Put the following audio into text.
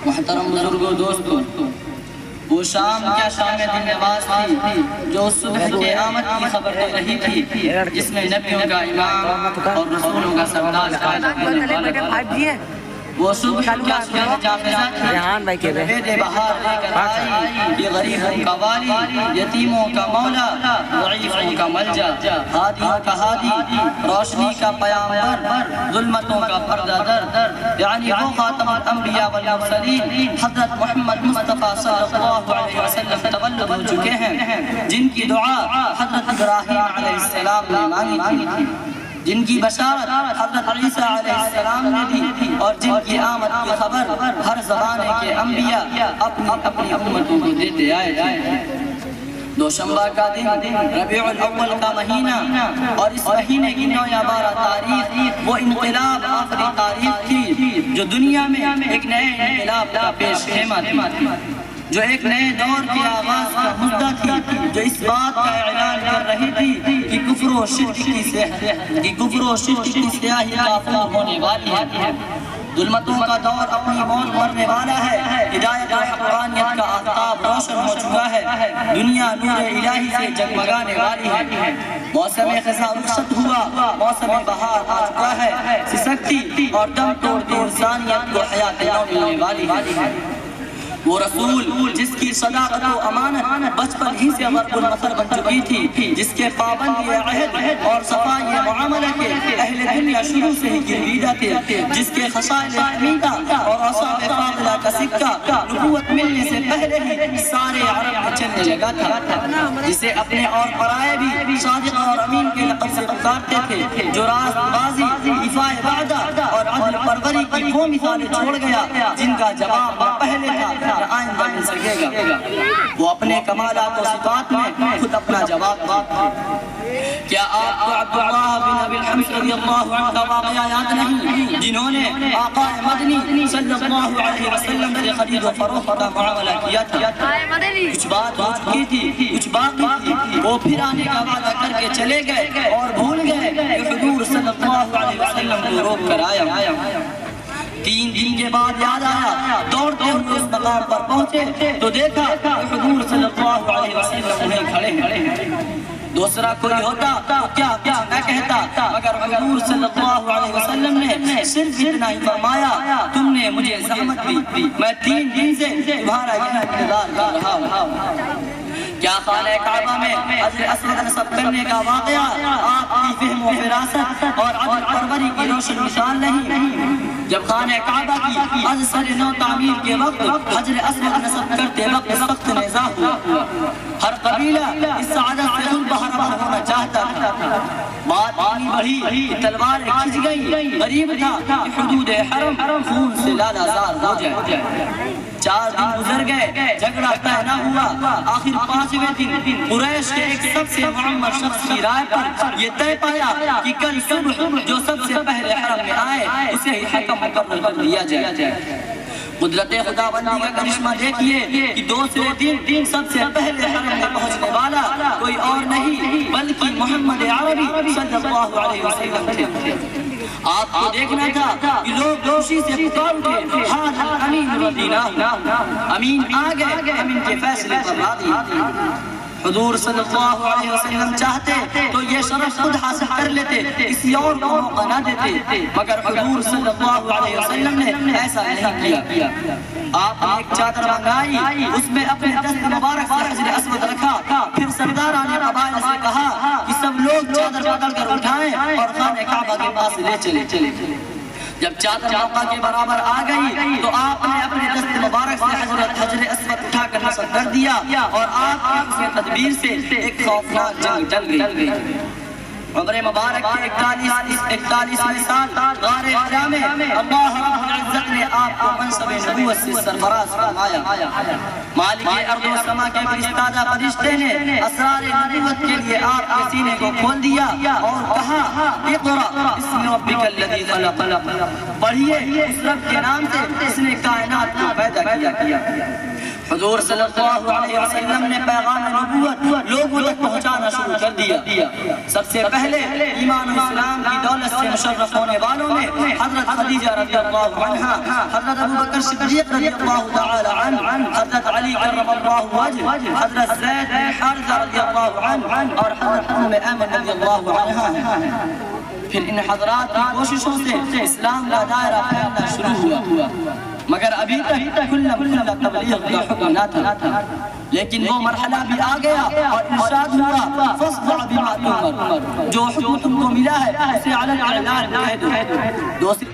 محترم بزرگوں دوستوں، وہ شام کیا شام دل نواز تھی جو صبح کے آمد کی خبر دے رہی تھی، جس میں نبیوں کا امام اور رسولوں کا سردار قائد ہونے والا تھا۔ وہ صبح کیا صبح جافزہ تھی، بید بہار لے کر آئی، یہ غریبوں کا والی، یتیموں کا مولا، ضعیفوں کا ملجا، ہادیوں کا ہادی، روشنی کا پیامبر، ظلمتوں کا پردہ در، یعنی وہ خاتم الانبیاء والمرسلین حضرت محمد مصطفیٰ صلی اللہ علیہ وسلم تولد ہو چکے ہیں، جن کی دعا حضرت ابراہیم علیہ السلام نے مانگی تھی، جن کی بشارت حضرت عیسیٰ علیہ السلام نے دی، اور جن کی آمد کی خبر ہر زمانے کے انبیاء اپنی امتوں کو دیتے آئے۔ دوشنبہ کا دن، ربیع الاول کا مہینہ، اور اس مہینے کی 9 یا 12 تاریخ وہ انقلاب آخری تاریخ تھی جو دنیا میں ایک نئے انقلاب کا پیش خیمہ تھی، جو ایک نئے دور کے آغاز کا مدعا تھی، جو اس بات کا اعلان کر رہی تھی کہ کفر و شرک کی سیاہی کافر ہونے والی ہے، ظلمتوں کا دور اپنی موت مرنے والا ہے، ہدایت و حقانیت کا آفتاب روشن ہو چکا ہے، دنیا نور الہی سے جگمگانے والی ہے، موسم خزاں رخصت ہوا، موسم بہار آ چکا ہے، سسکتی اور دم توڑتی انسانیت کو حیات نو ملنے والی ہے۔ وہ رسول جس کی صداقت و امانت بچپن ہی سے ضرب المثل بن چکی تھی، جس کے پابندی عہد اور صفائی معاملہ کے اہل دنیا شروع سے ہی گرویدہ تھے، جس کے خصائل حمیدہ اور اصحاب فاضلہ کا سکہ نبوت ملنے سے پہلے ہی سارے عرب میں چلنے لگا تھا، جسے اپنے اور پرائے بھی صادق اور امین کے لقب سے پکارتے تھے، جو راست بازی، ایفاء وعدہ اور عدل پروری کی وہ مثالیں چھوڑ گیا جن کا جواب پہلے تھا آئندہ مل سکے گا۔ وہ اپنے کمالات و صفات میں خود اپنا جواب دیتے۔ کیا آپ کو عبداللہ بن ابی الحمص رضی اللہ عنہ کا واقعہ یاد نہیں، جنہوں نے آقا مدنی صلی اللہ علیہ وسلم سے خرید و فروخت کا معاملہ کیا تھا؟ کچھ بات ہو چکی تھی، کچھ باقی تھی، وہ پھر آنے کا وعدہ کر کے چلے گئے اور بھول گئے کہ حضور صلی اللہ علیہ وسلم کو روک کر آیا۔ 3 دن کے بعد یاد آیا، دوڑتے ہوئے اس مقام پر پہنچے تو دیکھا کہ حضور صلی اللہ علیہ وسلم وہیں کھڑے ہیں۔ دوسرا کوئی ہوتا تو کیا نہ کہتا، مگر حضور صلی اللہ علیہ وسلم نے صرف اتنا ہی فرمایا، تم نے مجھے زحمت دی، میں 3 دن سے تمہارا یہاں انتظار کر رہا ہوں۔ کیا خانہ کعبہ میں حجر اسود نصب کرنے کا واقعہ آپ کی فہم و فراست اور عدل پروری کی روشن مثال نہیں؟ جب خانہ کعبہ کی از سر نو تعمیر کے وقت حجر اسود نصب کرتے وقت سخت نزاع ہوا، ہر قبیلہ اس عدد سے خود بہربر ہونا چاہتا تھا، بات اتنی بڑھی تلواریں کھنچ گئی، غریب تھا کہ حدود حرم خون سے لالازار ہو جائے۔ 4 دن گزر گئے، جھگڑا طے نہ ہوا، آخر 5ویں دن قریش کے ایک سب سے معمر شخص کی رائے پر یہ طے پایا کہ کل صبح جو سب سے پہلے حرم میں آئے اسے ہی حکم مقرر کر دیا جائے۔ قدرت خدا بندی کا کرشمہ دیکھیے کہ دوسرے دن سب سے پہلے حرم میں پہنچنے والا کوئی اور نہیں بلکہ محمد عربی صلی اللہ علیہ وسلم تھے۔ آپ کو دیکھنا تھا کہ لوگ خوشی سے پکار اٹھے، حاضر امین رضینا، امین آ گئے، ہم ان کے فیصلے پر راضی۔ حضور صلی اللہ علیہ وسلم چاہتے تو یہ شرف خود حاصل کر لیتے، کسی اور کو موقع نہ دیتے، مگر حضور صلی اللہ علیہ وسلم نے ایسا نہیں کیا۔ آپ نے ایک چادر منگائی، اس میں اپنے دست مبارک سے حجر اسود رکھا، پھر سرداران قبائل سے کہا کہ سب لوگ چادر بدل کر اٹھائیں اور خانہ کعبہ کے پاس لے چلے۔ جب چادر موقع کے برابر آ گئی تو آپ نے اپنے دست مبارک سے حجر اسود اٹھا کر نصب کر دیا، اور آپ کی اس تدبیر سے ایک خوفناک جنگ ٹل گئی۔ عمر مبارک کے 41ویں سال غار حرا میں اللہ رب العزت نے آپ کو منصب نبوت سے سرفراز فرمایا۔ مالک ارض و سما کے فرشتہ فرشتے نے اسرار نبوت کے لیے آپ کے سینے کو کھول دیا اور کہا، اقرأ بسم ربک الذی خلق، پڑھیے اس رب کے نام سے جس نے کائنات کو پیدا کیا۔ حضور صلی اللہ علیہ وسلم نے پیغام نبوت لوگوں تک پہنچانا شروع کر دیا۔ سب سے پہلے ایمان و اسلام کی دولت سے مشرف ہونے والوں میں حضرت خدیجہ رضی اللہ عنہا، حضرت ابوبکر صدیق رضی اللہ تعالی عنہ، حضرت علی کرم اللہ وجہ، حضرت زید بن حارثہ رضی اللہ عنہ اور حضرت ام ایمن رضی اللہ عنہا ہیں۔ پھر ان حضرات کی کوششوں سے اسلام کا دائرہ پھیلنا شروع ہوا، مگر ابھی تک کھلا تبلیغ کا حکم نہ تھا، لیکن وہ مرحلہ بھی آ گیا اور ارشاد ہوا فاصدع بما تؤمر، جو حکم تم کو ملا ہے اسے علی الاعلان کہہ دو۔ دوسری